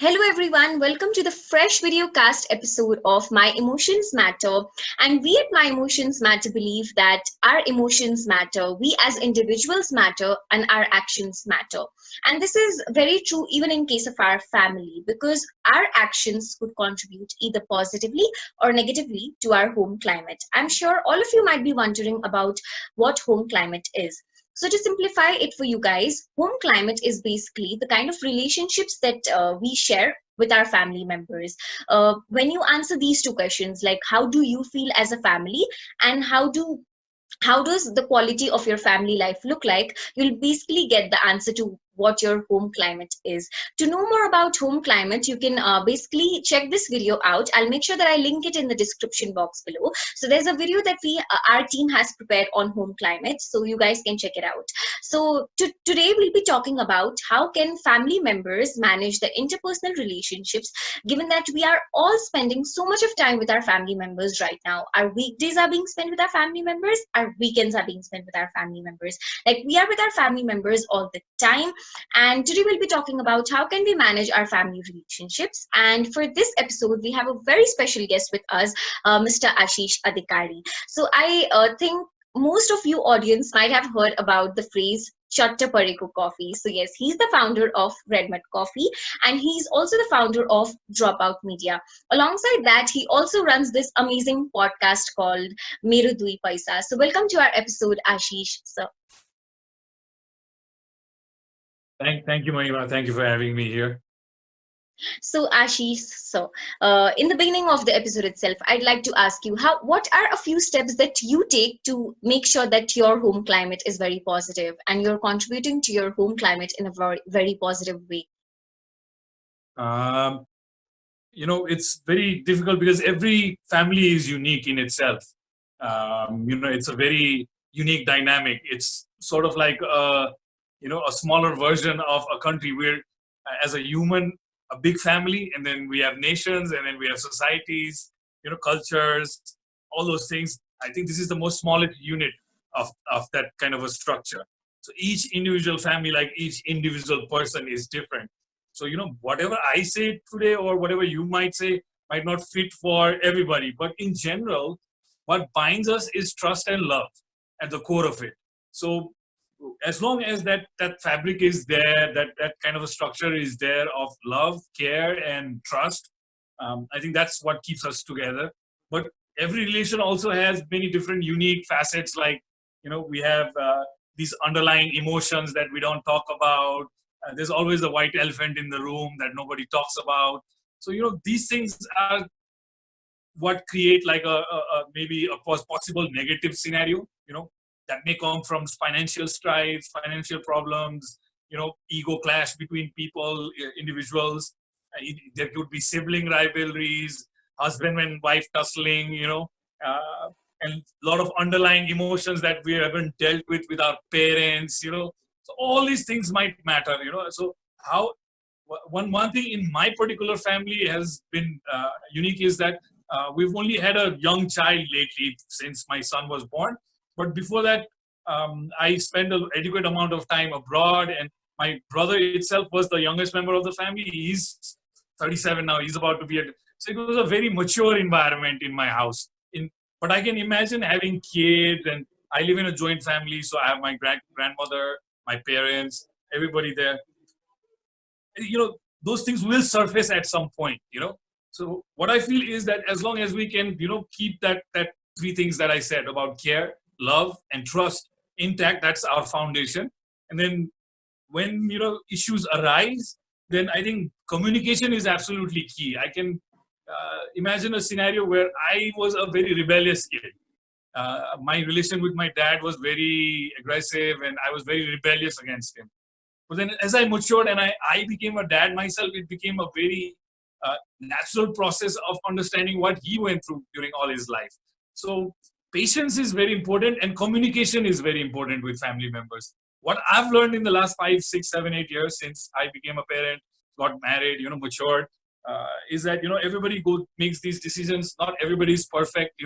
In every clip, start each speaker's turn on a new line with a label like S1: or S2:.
S1: Hello everyone, welcome to the fresh video cast episode of My Emotions Matter. And we at My Emotions Matter believe that our emotions matter, we as individuals matter, and our actions matter. And this is very true even in case of our family because our actions could contribute either positively or negatively to our home climate. I'm sure all of you might be wondering about what home climate is. So to simplify it for you guys, home climate is basically the kind of relationships that we share with our family members. When you answer these two questions, like how do you feel as a family, and how does the quality of your family life look like, you'll basically get the answer to what your home climate is. To know more about home climate, you can basically check this video out. I'll make sure that I link it in the description box below. So there's a video that our team has prepared on home climate, so you guys can check it out. So today we'll be talking about how can family members manage the interpersonal relationships, given that we are all spending so much of time with our family members right now. Our weekdays are being spent with our family members, our weekends are being spent with our family members. Like, we are with our family members all the time. And today we'll be talking about how can we manage our family relationships. And for this episode, we have a very special guest with us, Mr. Aashish Adhikari. So I think most of you audience might have heard about the phrase Chatta Pareko Coffee. So yes, he's the founder of Red Mud Coffee, and he's also the founder of Dropout Media. Alongside that, he also runs this amazing podcast called Meru Dui Paisa. So welcome to our episode, Ashish, sir.
S2: Thank you, Mahima. Thank you for having me here.
S1: So Ashish, in the beginning of the episode itself, I'd like to ask you what are a few steps that you take to make sure that your home climate is very positive and you're contributing to your home climate in a very, very positive way?
S2: It's very difficult because every family is unique in itself. It's a very unique dynamic. It's sort of like a smaller version of a country where, as a human, a big family, and then we have nations, and then we have societies, cultures, all those things. I think this is the most smallest unit of that kind of a structure. So each individual family, like each individual person, is different. So, whatever I say today or whatever you might say might not fit for everybody. But in general, what binds us is trust and love at the core of it. So as long as that fabric is there, that kind of a structure is there of love, care, and trust, I think that's what keeps us together. But every relation also has many different unique facets. Like, we have these underlying emotions that we don't talk about. There's always a white elephant in the room that nobody talks about. So, these things are what create like maybe a possible negative scenario, that may come from financial strife, financial problems, ego clash between people, individuals. There could be sibling rivalries, husband and wife tussling, and a lot of underlying emotions that we haven't dealt with our parents, So all these things might matter, So how one thing in my particular family has been unique is that we've only had a young child lately since my son was born. But before that, I spent an adequate amount of time abroad, and my brother itself was the youngest member of the family. He's 37 now. He's about to be so it was a very mature environment in my house. But I can imagine having kids, and I live in a joint family, so I have my grandmother, my parents, everybody there. Those things will surface at some point. So what I feel is that as long as we can, keep that three things that I said about care, love, and trust intact, that's our foundation. And then when issues arise, then I think communication is absolutely key. I can imagine a scenario where I was a very rebellious kid. My relation with my dad was very aggressive, and I was very rebellious against him. But then as I matured and I became a dad myself, it became a very natural process of understanding what he went through during all his life. So patience is very important, and communication is very important with family members. What I've learned in the last 5, 6, 7, 8 years since I became a parent, got married, matured, is that, everybody makes these decisions. Not everybody is perfect,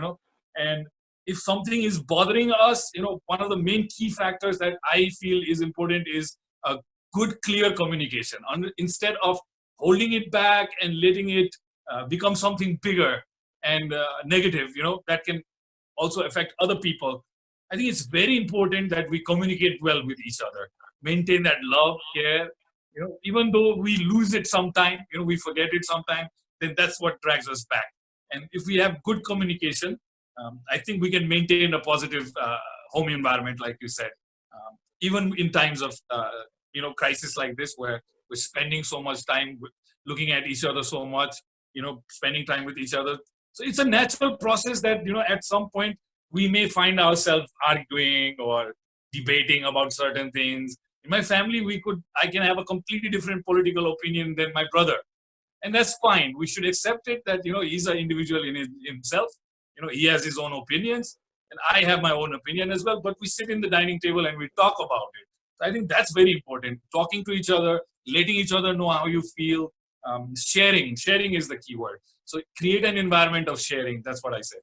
S2: and if something is bothering us, one of the main key factors that I feel is important is a good, clear communication. Instead of holding it back and letting it become something bigger and negative, that can also affect other people. I think it's very important that we communicate well with each other, maintain that love, care. Even though we lose it sometime, we forget it sometime, then that's what drags us back. And if we have good communication, I think we can maintain a positive home environment, like you said, even in times of crisis like this, where we're spending so much time looking at each other so much, spending time with each other. So it's a natural process that at some point we may find ourselves arguing or debating about certain things. In my family, I can have a completely different political opinion than my brother, and that's fine. We should accept it that he's an individual in himself. He has his own opinions, and I have my own opinion as well. But we sit in the dining table and we talk about it. So I think that's very important. Talking to each other, letting each other know how you feel, sharing is the key word. So create an environment of sharing. That's what I say.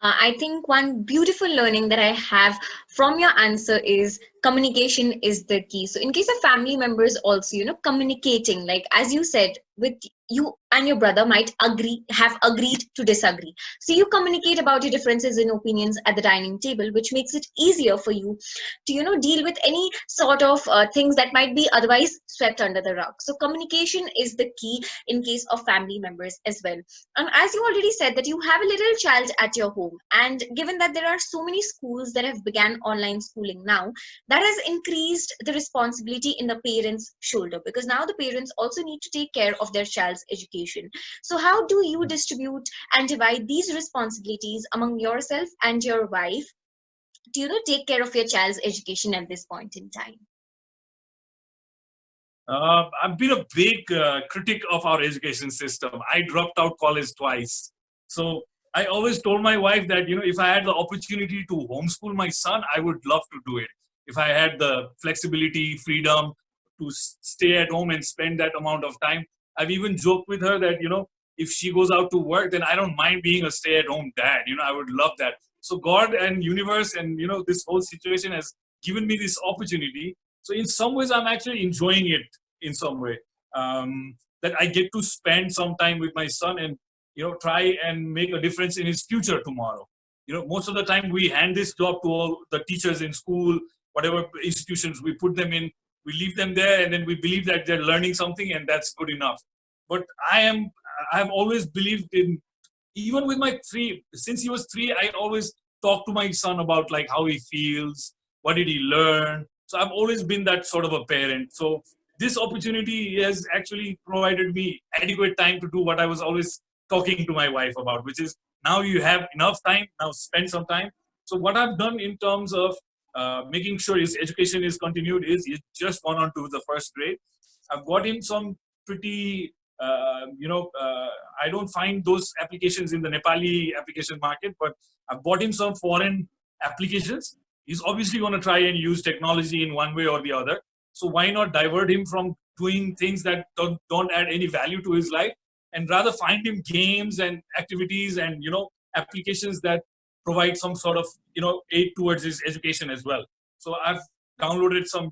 S1: I think one beautiful learning that I have from your answer is communication is the key. So in case of family members also, communicating, like as you said, with you and your brother might have agreed to disagree. So you communicate about your differences in opinions at the dining table, which makes it easier for you to, deal with any sort of things that might be otherwise swept under the rug. So communication is the key in case of family members as well. And as you already said that you have a little child at your home, and given that there are so many schools that have began online schooling now, that has increased the responsibility in the parents' shoulder, because now the parents also need to take care of their child's education. So how do you distribute and divide these responsibilities among yourself and your wife to take care of your child's education at this point in time?
S2: I've been a big critic of our education system. I dropped out college twice. So I always told my wife that, if I had the opportunity to homeschool my son, I would love to do it. If I had the flexibility, freedom to stay at home and spend that amount of time. I've even joked with her that, if she goes out to work, then I don't mind being a stay-at-home dad. I would love that. So God and universe and, this whole situation has given me this opportunity. So in some ways, I'm actually enjoying it in some way, that I get to spend some time with my son and, try and make a difference in his future tomorrow. Most of the time we hand this job to all the teachers in school, whatever institutions we put them in, we leave them there and then we believe that they're learning something and that's good enough. But I've always believed in, even with since he was 3, I always talk to my son about like how he feels, what did he learn. So I've always been that sort of a parent. So this opportunity has actually provided me adequate time to do what I was always talking to my wife about, which is now you have enough time, now spend some time. So what I've done in terms of making sure his education is continued is he's just gone on to the first grade. I've got him some pretty, I don't find those applications in the Nepali application market, but I've bought him some foreign applications. He's obviously going to try and use technology in one way or the other. So why not divert him from doing things that don't add any value to his life, and rather find him games and activities and, applications that provide some sort of, aid towards his education as well. So I've downloaded some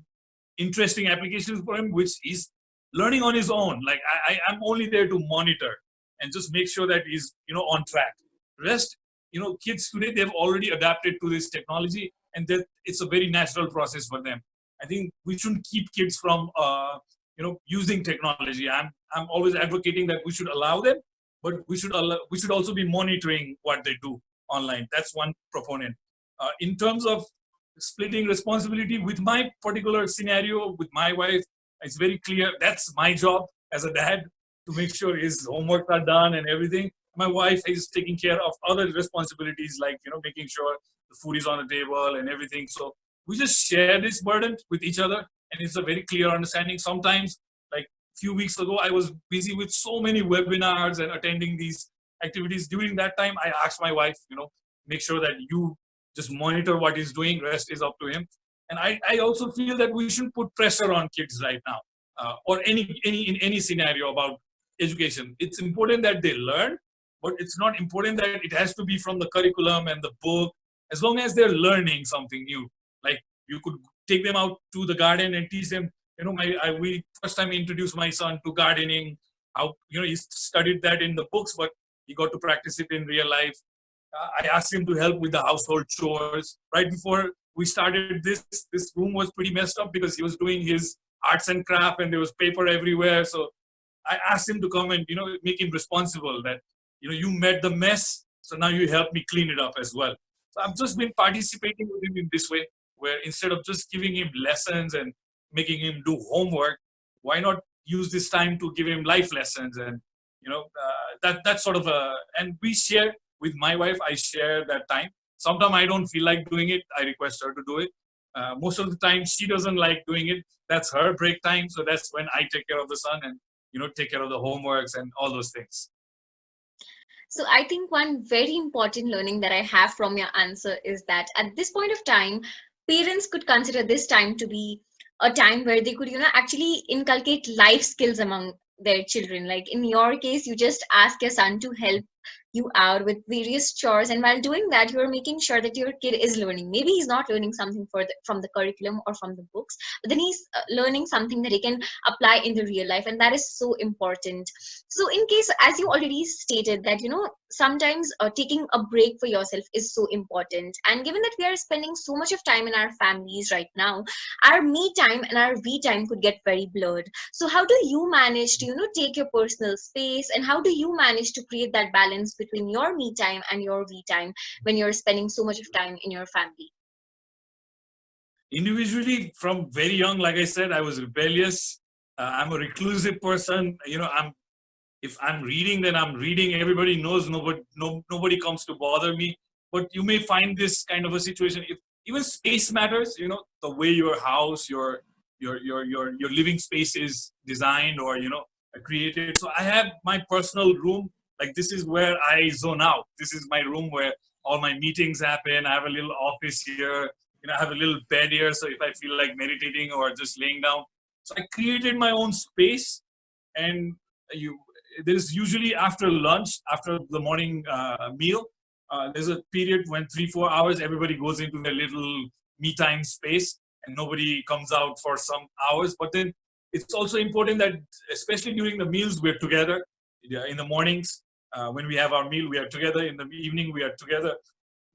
S2: interesting applications for him, which he's learning on his own. Like I'm only there to monitor and just make sure that he's, on track. Rest, kids today, they've already adapted to this technology and that it's a very natural process for them. I think we shouldn't keep kids from, using technology. I'm always advocating that we should allow them, but we should also be monitoring what they do online. That's one proponent. In terms of splitting responsibility with my particular scenario with my wife, it's very clear that's my job as a dad to make sure his homework are done and everything. My wife is taking care of other responsibilities like, making sure the food is on the table and everything. So we just share this burden with each other, and it's a very clear understanding. Sometimes, like a few weeks ago, I was busy with so many webinars and attending these activities. During that time, I asked my wife, make sure that you just monitor what he's doing. Rest is up to him. And I also feel that we shouldn't put pressure on kids right now, or in any scenario about education. It's important that they learn, but it's not important that it has to be from the curriculum and the book. As long as they're learning something new, like you could take them out to the garden and teach them we first time introduced my son to gardening. How he studied that in the books, but he got to practice it in real life. I asked him to help with the household chores. Right before we started this room was pretty messed up because he was doing his arts and craft and there was paper everywhere. So I asked him to come and make him responsible. That you met the mess, so now you help me clean it up as well. So I've just been participating with him in this way, where instead of just giving him lessons and making him do homework, why not use this time to give him life lessons? And that sort of a, and we share with my wife. I share that time. Sometimes I don't feel like doing it. I request her to do it. Most of the time she doesn't like doing it. That's her break time. So that's when I take care of the son and take care of the homeworks and all those things.
S1: So I think one very important learning that I have from your answer is that at this point of time, parents could consider this time to be a time where they could, actually inculcate life skills among their children. Like in your case, you just ask your son to help you out with various chores, and while doing that you're making sure that your kid is learning. Maybe he's not learning something from the curriculum or from the books, but then he's learning something that he can apply in the real life, and that is so important. So in case, as you already stated, that sometimes taking a break for yourself is so important, and given that we are spending so much of time in our families right now, our me time and our we time could get very blurred. So how do you manage to take your personal space, and how do you manage to create that balance between your me time and your we time when you're spending so much of time in your family?
S2: Individually, from very young, like I said, I was rebellious. I'm a reclusive person. If I'm reading, then I'm reading. Everybody knows. Nobody comes to bother me. But you may find this kind of a situation. If even space matters, the way your house, your living space is designed or created. So I have my personal room. Like this is where I zone out. This is my room where all my meetings happen. I have a little office here. I have a little bed here. So if I feel like meditating or just laying down, so I created my own space. And there's usually after lunch, after the morning meal, there's a period when 3-4 hours everybody goes into their little me time space and nobody comes out for some hours. But then it's also important that especially during the meals we're together. In the mornings when we have our meal we are together, in the evening we are together.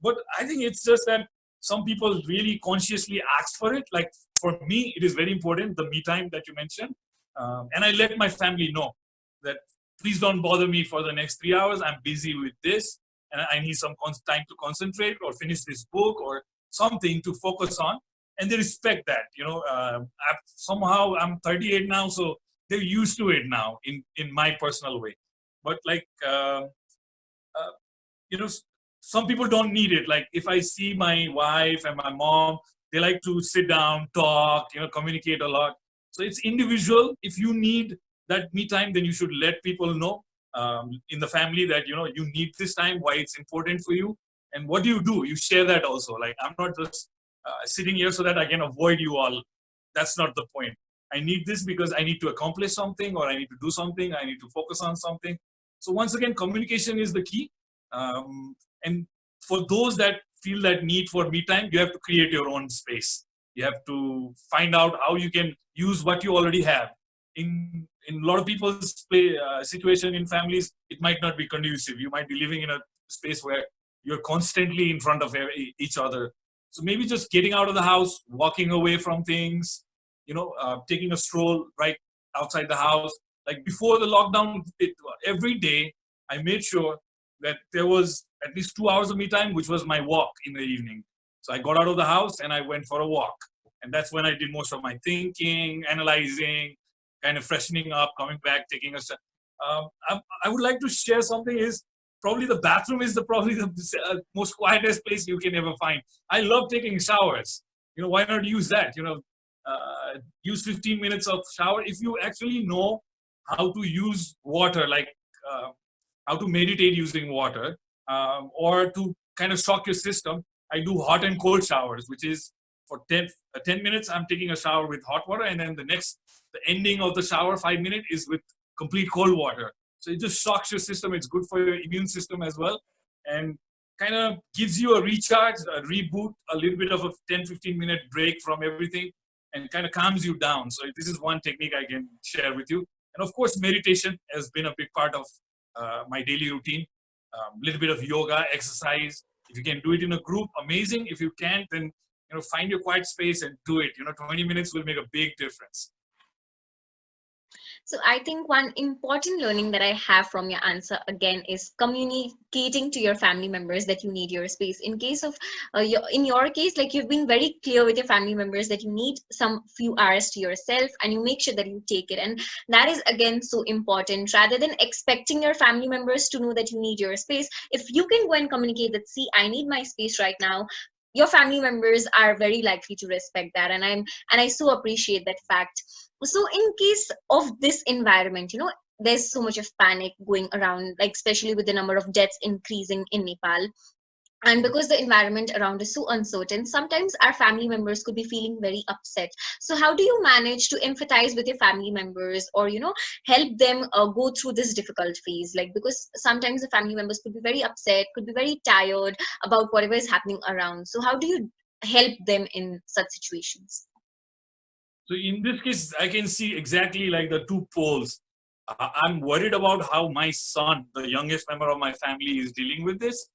S2: But I think it's just that some people really consciously ask for it. Like for me it is very important, the me time that you mentioned, and I let my family know that please don't bother me for the next 3 hours. I'm busy with this and I need some time to concentrate or finish this book or something to focus on. And they respect that. Somehow I'm 38 now, so they're used to it now in my personal way. But like some people don't need it. Like if I see my wife and my mom, they like to sit down, talk, communicate a lot. So it's individual. If you need that me time, then you should let people know in the family that you need this time, why it's important for you, and what do. You share that also. Like I'm not just sitting here so that I can avoid you all. That's not the point. I need this because I need to accomplish something, or I need to do something, I need to focus on something. So once again, communication is the key. And for those that feel that need for me time, you have to create your own space. You have to find out how you can use what you already have. In a lot of people's situation in families, it might not be conducive. You might be living in a space where you're constantly in front of each other. So maybe just getting out of the house, walking away from things, taking a stroll right outside the house. Like before the lockdown, every day I made sure that there was at least 2 hours of me time, which was my walk in the evening. So I got out of the house and I went for a walk. And that's when I did most of my thinking, analyzing, kind of freshening up, coming back, taking a step. I would like to share something is probably the bathroom is probably the most quietest place you can ever find. I love taking showers. Why not use that? Use 15 minutes of shower. If you actually know how to use water, like how to meditate using water, or to kind of shock your system, I do hot and cold showers, which is for 10 minutes, I'm taking a shower with hot water. And then the ending of the shower, 5 minutes, is with complete cold water. So it just shocks your system. It's good for your immune system as well. And kind of gives you a recharge, a reboot, a little bit of a 10-15 minute break from everything. and kind of calms you down. So this is one technique I can share with you. And of course, meditation has been a big part of my daily routine. A little bit of yoga, exercise. If you can do it in a group, amazing. If you can't, then find your quiet space and do it. 20 minutes will make a big difference.
S1: So I think one important learning that I have from your answer again is communicating to your family members that you need your space. In case of in your case, like you've been very clear with your family members that you need some few hours to yourself, and you make sure that you take it. And that is again so important. Rather than expecting your family members to know that you need your space, if you can go and communicate that, see, I need my space right now, your family members are very likely to respect that. And I so appreciate that fact. So in case of this environment, there's so much of panic going around, like especially with the number of deaths increasing in Nepal. And because the environment around is so uncertain, sometimes our family members could be feeling very upset. So how do you manage to empathize with your family members, or help them go through this difficult phase? Like, because sometimes the family members could be very upset, could be very tired about whatever is happening around. So how do you help them in such situations?
S2: So in this case, I can see exactly like the two poles. I'm worried about how my son, the youngest member of my family, is dealing with this.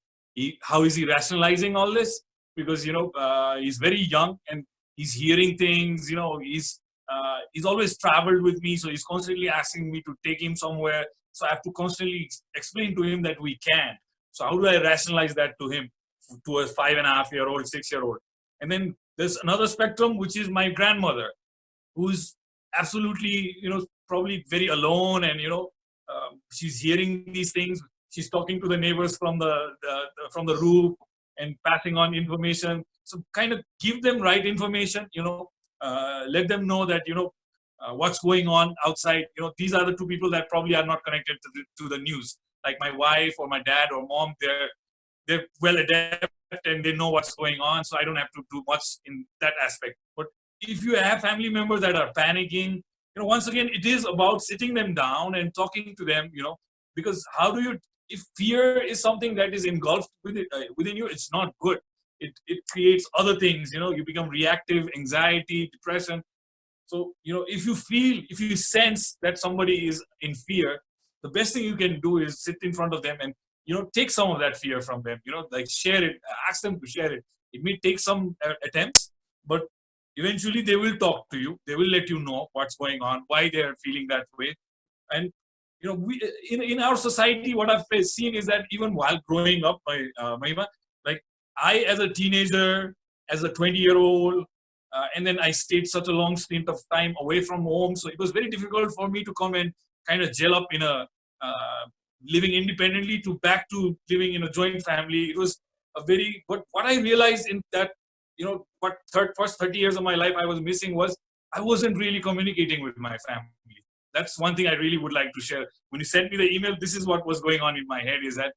S2: How is he rationalizing all this? Because he's very young and he's hearing things. He's always traveled with me, so he's constantly asking me to take him somewhere. So I have to constantly explain to him that we can. So how do I rationalize that to him, to a 5.5-year-old, 6-year-old? And then there's another spectrum, which is my grandmother, who's absolutely, probably very alone, and she's hearing these things. She's talking to the neighbors from the roof and passing on information. So kind of give them right information. Let them know that what's going on outside. These are the two people that probably are not connected to the news, like my wife or my dad or mom. They're well adept and they know what's going on. So I don't have to do much in that aspect. But if you have family members that are panicking, once again, it is about sitting them down and talking to them, because how do you, if fear is something that is engulfed within you, it's not good. It creates other things, you become reactive, anxiety, depression. So, if you sense that somebody is in fear, the best thing you can do is sit in front of them and, take some of that fear from them, like share it, ask them to share it. It may take some attempts, but eventually they will talk to you. They will let you know what's going on, why they're feeling that way. And, we in our society, what I've seen is that even while growing up, Mahima, like I, as a teenager, as a 20-year-old, and then I stayed such a long stint of time away from home. So it was very difficult for me to come and kind of gel up in a living independently to back to living in a joint family. It was but what I realized in that, first 30 years of my life I was missing was I wasn't really communicating with my family. That's one thing I really would like to share. When you sent me the email, this is what was going on in my head, is that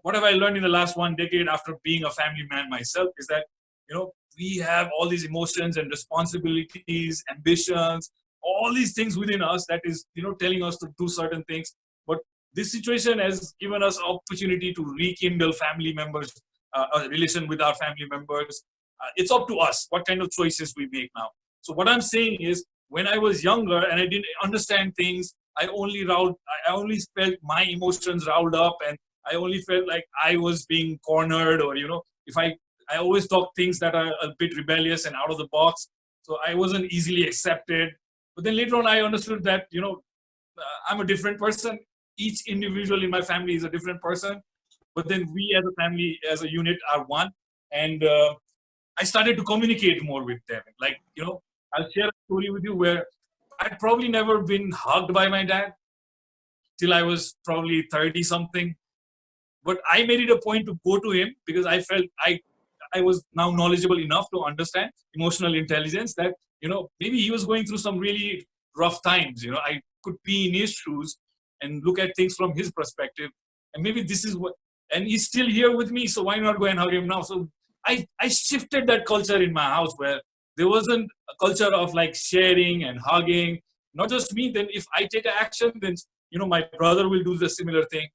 S2: what have I learned in the last 1 decade after being a family man myself is that, we have all these emotions and responsibilities, ambitions, all these things within us that is, telling us to do certain things. But this situation has given us opportunity to rekindle family members, a relation with our family members. It's up to us what kind of choices we make now. So what I'm saying is, when I was younger and I didn't understand things, I only felt my emotions riled up, and I only felt like I was being cornered, or if I always talk things that are a bit rebellious and out of the box. So I wasn't easily accepted. But then later on, I understood that I'm a different person. Each individual in my family is a different person. But then we as a family, as a unit, are one. And I started to communicate more with them. Like, I'll share a story with you where I'd probably never been hugged by my dad till I was probably 30 something. But I made it a point to go to him because I felt I was now knowledgeable enough to understand emotional intelligence, that, maybe he was going through some really rough times. I could be in his shoes and look at things from his perspective. And maybe this is what, and he's still here with me, so why not go and hug him now? So I shifted that culture in my house, where there wasn't a culture of like sharing and hugging. Not just me, then if I take an action, then, my brother will do the similar thing.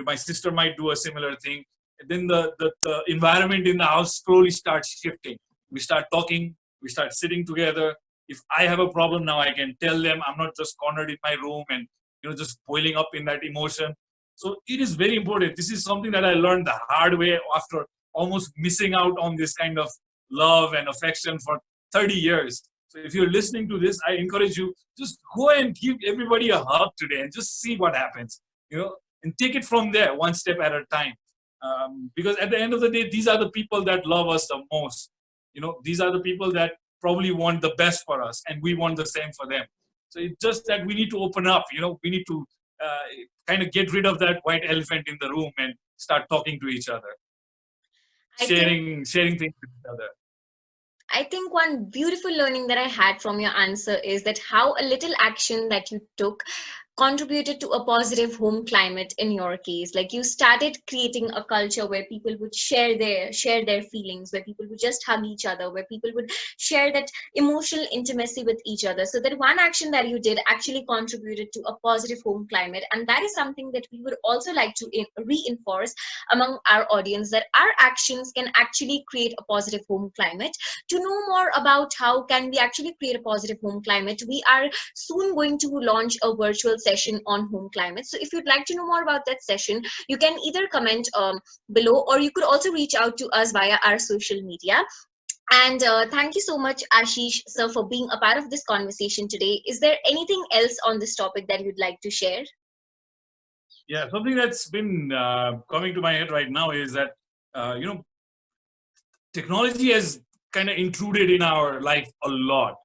S2: My sister might do a similar thing. And then the environment in the house slowly starts shifting. We start talking, we start sitting together, If I have a problem now, I can tell them. I'm not just cornered in my room and just boiling up in that emotion. So it is very important. This is something that I learned the hard way after almost missing out on this kind of love and affection for 30 years. So if you're listening to this, I encourage you, just go and give everybody a hug today and just see what happens, and take it from there, one step at a time. Because at the end of the day, these are the people that love us the most. These are the people that probably want the best for us, and we want the same for them. So it's just that we need to open up. We need to kind of get rid of that white elephant in the room and start talking to each other, sharing things with each other.
S1: I think one beautiful learning that I had from your answer is that how a little action that you took contributed to a positive home climate in your case. Like, you started creating a culture where people would share their feelings, where people would just hug each other, where people would share that emotional intimacy with each other. So that one action that you did actually contributed to a positive home climate, and that is something that we would also like to reinforce among our audience, that our actions can actually create a positive home climate. To know more about how can we actually create a positive home climate, we are soon going to launch a virtual session on home climate. So if you'd like to know more about that session, you can either comment below, or you could also reach out to us via our social media. And thank you so much, Aashish sir, for being a part of this conversation today. Is there anything else on this topic that you'd like to share?
S2: Yeah, something that's been coming to my head right now is that technology has kind of intruded in our life a lot.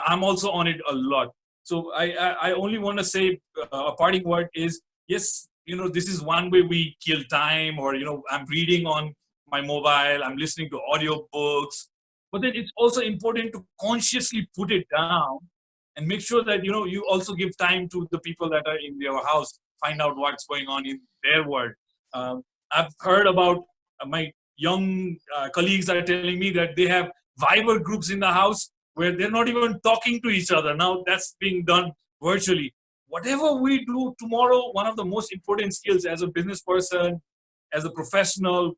S2: I'm also on it a lot. So I only want to say a parting word is, yes, this is one way we kill time, or, I'm reading on my mobile, I'm listening to audio books, but then it's also important to consciously put it down and make sure that, you also give time to the people that are in your house, find out what's going on in their world. I've heard about my young colleagues are telling me that they have Viber groups in the house where they're not even talking to each other. Now that's being done virtually. Whatever we do tomorrow, one of the most important skills as a business person, as a professional,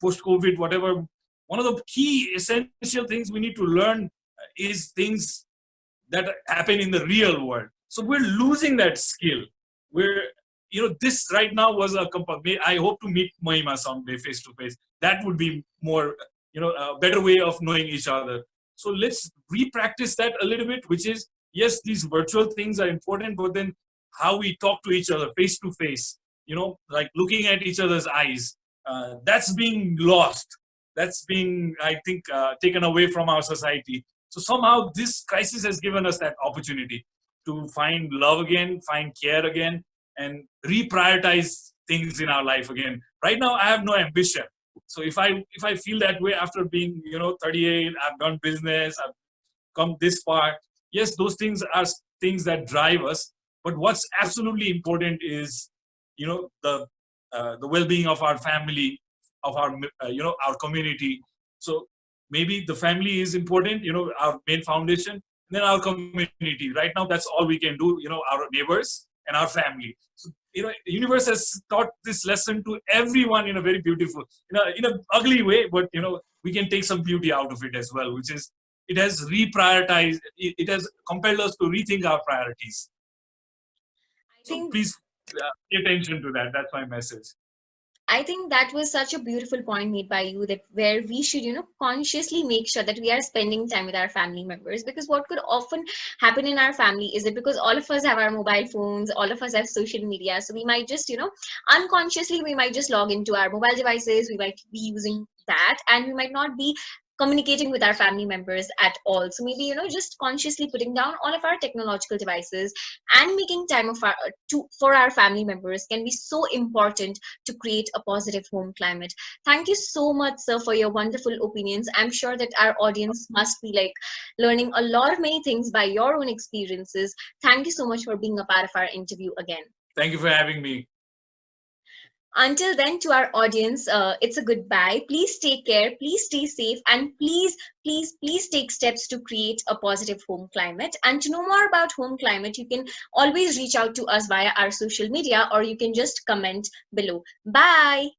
S2: post-COVID, whatever, one of the key essential things we need to learn is things that happen in the real world. So we're losing that skill. This right now was I hope to meet Mahima someday face to face. That would be more, a better way of knowing each other. So let's re-practice that a little bit, which is, yes, these virtual things are important, but then how we talk to each other face to face, like looking at each other's eyes, that's being lost. That's being, I think, taken away from our society. So somehow this crisis has given us that opportunity to find love again, find care again, and reprioritize things in our life again. Right now, I have no ambition. So if I feel that way after being 38, I've done business, I've come this far. Yes, those things are things that drive us. But what's absolutely important is the well-being of our family, of our our community. So maybe the family is important, our main foundation, and then our community. Right now, that's all we can do. Our neighbors and our family. So the universe has taught this lesson to everyone in a very beautiful, in an ugly way, but we can take some beauty out of it as well, which is it has reprioritized, it has compelled us to rethink our priorities. So please pay attention to that. That's my message.
S1: I think that was such a beautiful point made by you, that where we should, consciously make sure that we are spending time with our family members. Because what could often happen in our family is that because all of us have our mobile phones, all of us have social media, so we might just, unconsciously, we might just log into our mobile devices, we might be using that, and we might not be communicating with our family members at all. So maybe, just consciously putting down all of our technological devices and making time for our family members can be so important to create a positive home climate. Thank you so much, sir, for your wonderful opinions. I'm sure that our audience must be learning a lot of many things by your own experiences. Thank you so much for being a part of our interview again.
S2: Thank you for having me.
S1: Until then, to our audience, it's a goodbye. Please take care, please stay safe, and please take steps to create a positive home climate. And to know more about home climate, you can always reach out to us via our social media, or you can just comment below. Bye.